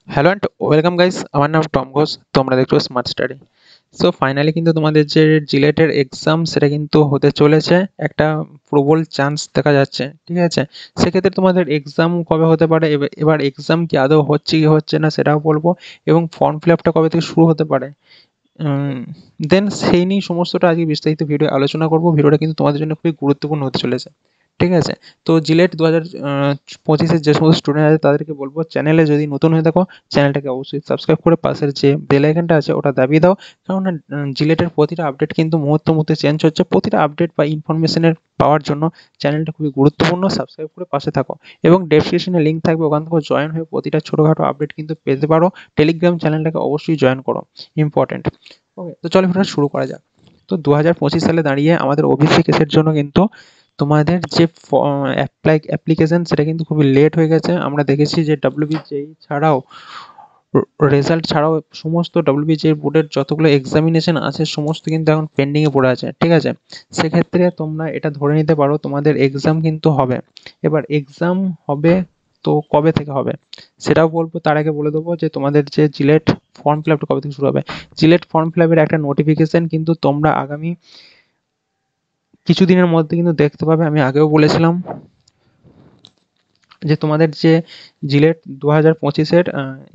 Hello and welcome guys, আমার নাম Tom Ghosh. তোমরা দেখছো স্মার্ট স্টাডি। সো ফাইনালি কিন্তু তোমাদের যে জিলেটের এক্সাম সেটা কিন্তু হতে চলেছে, একটা প্রবল চান্স দেখা যাচ্ছে। ঠিক আছে, সেক্ষেত্রে তোমাদের এক্সাম কবে হতে পারে, এবার এক্সাম কি আদৌ হচ্ছে কি হচ্ছে না সেটাও বলবো, এবং ফর্ম ফিল আপটা কবে থেকে শুরু হতে পারে, দেন সেই নিয়ে সমস্তটা আজকে বিস্তারিত ভিডিও আলোচনা করব। ভিডিওটা কিন্তু তোমাদের জন্য খুবই গুরুত্বপূর্ণ হতে চলেছে। ঠিক আছে, তো জিলেট 2025-এর যে সমস্ত স্টুডেন্ট আছে তাদেরকে বলবো, চ্যানেলে যদি নতুন হয়ে থাকো চ্যানেলটাকে অবশ্যই সাবস্ক্রাইব করে পাশের যে বেল আইকনটা আছে ওটা দাবিয়ে দাও। কারণ জিলেটের প্রতিটা আপডেট কিন্তু মুহূর্তে মুহূর্তে চেঞ্জ হচ্ছে। প্রতিটা আপডেট বা ইনফরমেশনের পাওয়ার জন্য চ্যানেলটা খুবই গুরুত্বপূর্ণ। সাবস্ক্রাইব করে পাশে থাকো, এবং ডেসক্রিপশনে লিঙ্ক থাকবে, ওখান থেকে জয়েন হয়ে প্রতিটা ছোটোখাটো আপডেট কিন্তু পেতে পারো। টেলিগ্রাম চ্যানেলটাকে অবশ্যই জয়েন করো, ইম্পর্টেন্ট। ওকে, তো চলো ভিডিওটা শুরু করা যাক। তো 2025 সালে দাঁড়িয়ে আমাদের ওবিসি কেসের জন্য কিন্তু তোমাদের যে অ্যাপ্লিকেশন সেটা কিন্তু খুবই লেট হয়ে গেছে। আমরা দেখেছি যে ডব্লিউবিজেই ছাড়াও, রেজাল্ট ছাড়াও সমস্ত ডব্লিউবিজেই বোর্ডের যতগুলো এক্সামিনেশন আছে সমস্ত কিন্তু এখন পেন্ডিংয়ে পড়ে আছে। ঠিক আছে, সেক্ষেত্রে তোমরা এটা ধরে নিতে পারো তোমাদের এক্সাম কিন্তু হবে। এবার এক্সাম হবে, তো কবে থেকে হবে সেটাও বলবো। তার আগে বলে দেবো যে তোমাদের যে জিলেট ফর্ম ফিল আপটা কবে থেকে শুরু হবে। জিলেট ফর্ম ফিল আপের একটা নোটিফিকেশন কিন্তু তোমরা আগামী কিছুদিনের মধ্যে কিন্তু দেখতে পাবে। আমি আগেও বলেছিলাম যে তোমাদের যে জিলেট 2025-এর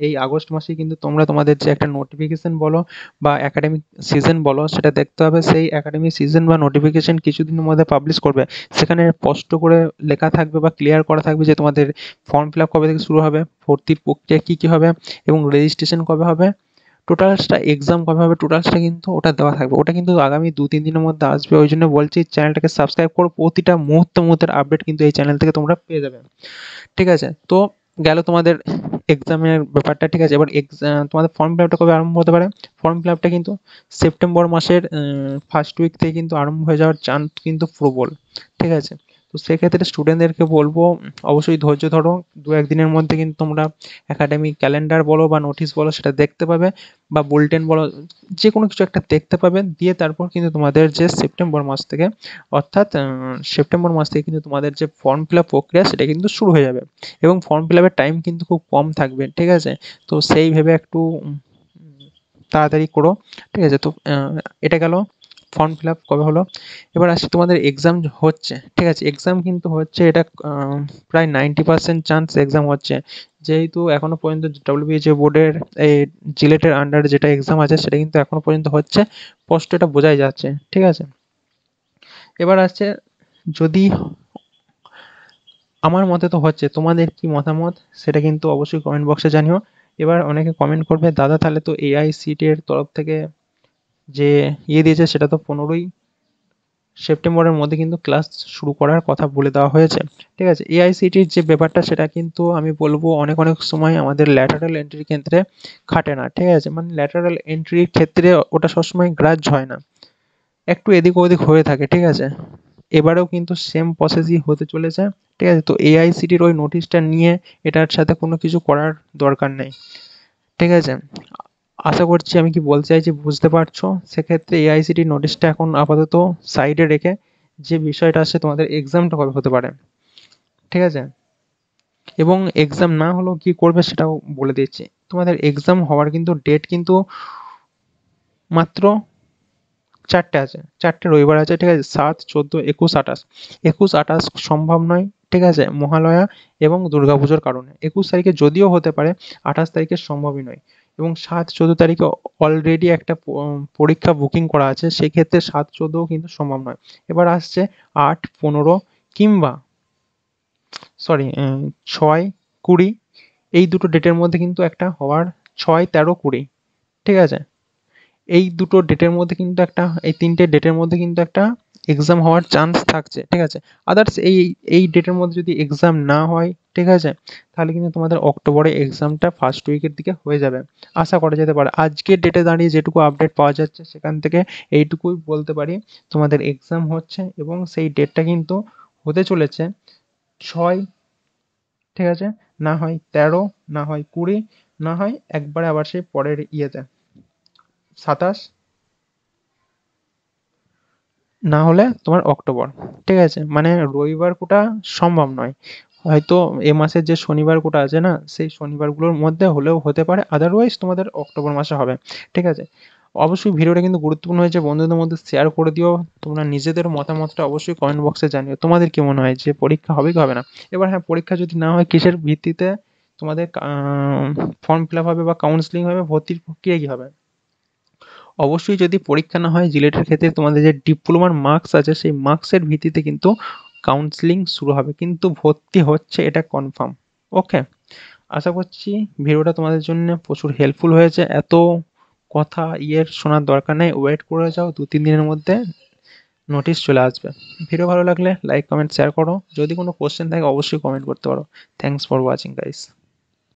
এই আগস্ট মাসেই কিন্তু তোমরা তোমাদের যে একটা নোটিফিকেশন বলো বা একাডেমিক সিজন বলো সেটা দেখতে হবে। সেই একাডেমিক সিজন বা নোটিফিকেশন কিছুদিনের মধ্যে পাবলিশ করবে। সেখানে স্পষ্ট করে লেখা থাকবে বা ক্লিয়ার করা থাকবে যে তোমাদের ফর্ম ফিল আপ কবে থেকে শুরু হবে, ভর্তির প্রক্রিয়া কী কী হবে, এবং রেজিস্ট্রেশন কবে হবে, টোটালসটা এক্সাম কবে হবে, টোটালসটা কিন্তু ওটা দেওয়া থাকবে। ওটা কিন্তু আগামী 2-3 দিনের মধ্যে আসবে। ওই জন্য বলছি চ্যানেলটাকে সাবস্ক্রাইব করো, প্রতিটা মুহূর্তের আপডেট কিন্তু এই চ্যানেল থেকে তোমরা পেয়ে যাবে। ঠিক আছে, তো গেল তোমাদের এক্সামের ব্যাপারটা। ঠিক আছে, এবার তোমাদের ফর্ম ফিল আপটা কবে আরম্ভ হতে পারে। ফর্ম ফিল আপটা কিন্তু সেপ্টেম্বর মাসের ফার্স্ট উইক থেকে কিন্তু আরম্ভ হয়ে যাওয়ার চান্স কিন্তু প্রবল। ঠিক আছে, তো সেক্ষেত্রে স্টুডেন্টদেরকে বলবো অবশ্যই ধৈর্য ধরো। 2-1 দিনের মধ্যে কিন্তু তোমরা একাডেমিক ক্যালেন্ডার বলো বা নোটিশ বলো সেটা দেখতে পাবে, বা বুলেটিন বলো, যে কোনো কিছু একটা দেখতে পাবে। দিয়ে তারপর কিন্তু তোমাদের যে সেপ্টেম্বর মাস থেকে, অর্থাৎ সেপ্টেম্বর মাস থেকে কিন্তু তোমাদের যে ফর্ম ফিল আপ প্রক্রিয়া সেটা কিন্তু শুরু হয়ে যাবে, এবং ফর্ম ফিল আপের টাইম কিন্তু খুব কম থাকবে। ঠিক আছে, তো সেই ভেবে একটু তাড়াতাড়ি করো। ঠিক আছে, তো এটা গেল ফর্ম ফিল আপ কবে হলো। এবার আসছে তোমাদের এক্সাম হচ্ছে। ঠিক আছে, এক্সাম কিন্তু হচ্ছে, এটা প্রায় 90% চান্স এক্সাম হচ্ছে। যেহেতু এখনো পর্যন্ত ডব্লিউবিএইচএ বোর্ডের এই জিলেটের আন্ডারে যেটা এক্সাম আছে সেটা কিন্তু এখনো পর্যন্ত হচ্ছে, স্পষ্ট এটা বোঝাই যাচ্ছে। ঠিক আছে, এবার আসছে, যদি আমার মতে তো হচ্ছে, তোমাদের কি মতামত সেটা কিন্তু অবশ্যই কমেন্ট বক্সে জানিও। এবার অনেকে কমেন্ট করবে, দাদা তাহলে তো এআইসিটি এর তরফ থেকে যে দিয়েছে সেটা তো 15ই সেপ্টেম্বরের মধ্যে কিন্তু ক্লাস শুরু করার কথা বলে দেওয়া হয়েছে। ঠিক আছে, এআইসিটির যে ব্যাপারটা সেটা কিন্তু আমি বলবো অনেক অনেক সময় আমাদের ল্যাটারাল এন্ট্রির ক্ষেত্রে খাটে না। ঠিক আছে, মানে ল্যাটারাল এন্ট্রির ক্ষেত্রে ওটা সবসময় গ্রাহ্য হয় না, একটু এদিক ওদিক হয়ে থাকে। ঠিক আছে, এবারেও কিন্তু সেম প্রসেসই হতে চলেছে। ঠিক আছে, তো এআইসিটির ওই নোটিশটা নিয়ে এটার সাথে কোনো কিছু করার দরকার নেই। ঠিক আছে, আশা করছি আমি কি বলতে চাইছি বুঝতে পারছো। সেক্ষেত্রে এআইসিটির নোটিশটা এখন আপাতত সাইডে রেখে যে বিষয়টা আছে তোমাদের এক্সামটা কবে হতে পারে। ঠিক আছে, এবং এক্সাম না হলেও কি করবে সেটাও বলে দিচ্ছি। তোমাদের এক্সাম হওয়ার কিন্তু ডেট কিন্তু মাত্র 4টে আছে, 4টে রবিবার আছে। ঠিক আছে, 7, 14, 21, 28। 21, 28 সম্ভব নয়। ঠিক আছে, মহালয়া এবং দুর্গাপুজোর কারণে 21 তারিখে যদিও হতে পারে, 28 তারিখে সম্ভবই নয়। এবং 7, 14 তারিখে অলরেডি একটা পরীক্ষা বুকিং করা আছে, সেক্ষেত্রে 7, 14ও কিন্তু সম্ভব নয়। এবার আসছে 8, 15 কিংবা সরি 6, 20, এই দুটো ডেটের মধ্যে কিন্তু একটা হওয়ার, 6, 13, 20। ঠিক আছে, এই দুটো ডেটের মধ্যে কিন্তু একটা, এই 3টে ডেটের মধ্যে কিন্তু একটা এক্সাম হওয়ার চান্স থাকছে। ঠিক আছে, আদার্স এই ডেটের মধ্যে যদি এক্সাম না হয়, ঠিক আছে, তাহলে কিন্তু তোমাদের অক্টোবরে এক্সামটা ফার্স্ট উইকের দিকে হয়ে যাবে, আশা করা যেতে পারে। আজকের ডেটে দাঁড়িয়ে যেটুকু আপডেট পাওয়া যাচ্ছে সেখান থেকে এইটুকুই বলতে পারি, তোমাদের এক্সাম হচ্ছে, এবং সেই ডেটটা কিন্তু হতে চলেছে 6, ঠিক আছে, না হয় 13, না হয় 20, না হয় একবারে আবার সেই পরের ইয়েতে 27, না হলে তোমার অক্টোবর। ঠিক আছে, মানে রবিবার কোটা সম্ভব নয়। হয়তো এ মাসের যে শনিবারগুলো আছে না, সেই শনিবারগুলোর মধ্যে হলেও হতে পারে, আদারওয়াইজ তোমাদের অক্টোবর মাসে হবে। ঠিক আছে? অবশ্যই ভিডিওটা কিন্তু গুরুত্বপূর্ণ হয়েছে, বন্ধুদের মধ্যে শেয়ার করে দিও। তোমরা নিজেদের মতামতটা অবশ্যই কমেন্ট বক্সে জানিও। তোমাদের কি মনে হয় যে পরীক্ষা হবে কি হবে না? এবার হ্যাঁ, পরীক্ষা যদি না হয় কিসের ভিত্তিতে তোমাদের ফর্ম ফিল আপ হবে বা কাউন্সেলিং হবে, ভর্তির প্রক্রিয়া কি হবে? অবশ্যই যদি পরীক্ষা না হয় জিলেটের ক্ষেত্রে তোমাদের যে ডিপ্লোমার মার্কস আছে সেই মার্কসের ভিত্তিতে কিন্তু কাউন্সেলিং শুরু হবে, কিন্তু ভর্তি হচ্ছে এটা কনফার্ম। ওকে, আশা করছি ভিডিওটা তোমাদের জন্য প্রচুর হেল্পফুল হয়েছে। এত কথা শোনার দরকার নেই, ওয়েট করে যাও, 2-3 দিনের মধ্যে নোটিশ চলে আসবে। ভিডিও ভালো লাগলে লাইক কমেন্ট শেয়ার করো, যদি কোনো কোশ্চেন থাকে অবশ্যই কমেন্ট করতে পারো। Thanks for watching guys.